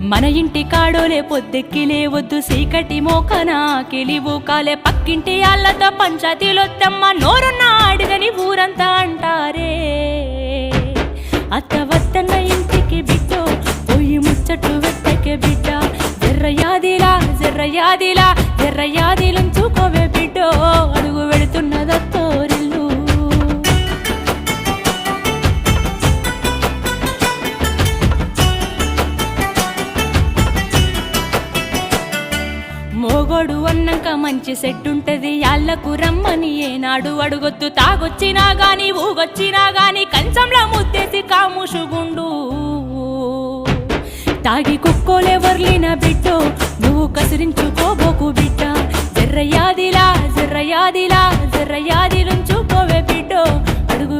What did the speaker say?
మన ఇంటి కాడోలే పొద్దెక్కి లేవద్దు సీకటి మోకనా కెలివు కాలే పక్కింటి ఆళ్ళతో పంచాయతీలొద్దమ్మ నోరున్న అడిగని ఊరంతా అంటారే అత్త వద్దన్న ఇంటికి బిడ్డో పోయి ముచ్చట్లు వెట్టకే బిడ్డ జర్రయాదిలా జర్రయాదిలా జర్రయాదిలుంచుకోవే బిడ్డో అడుగు వెడుతున్నదత్తోరిల్లు మోగోడు అన్నాక మంచి సెట్టుంటది యాళ్లకు రమ్మని ఏనాడు అడుగొద్దు తాగొచ్చినా గాని ఊగొచ్చినా గాని కంచంలో ముద్దేసి కాముషుగుండు తాగి కుక్కోలే వర్లిన బిడ్డో నువ్వు కసిరించుకోబోకు బిడ్డ జర్రయాదిలా జర్రయాదిలా జర్రయాదిలుంచుకోవే బిడ్డో అడుగు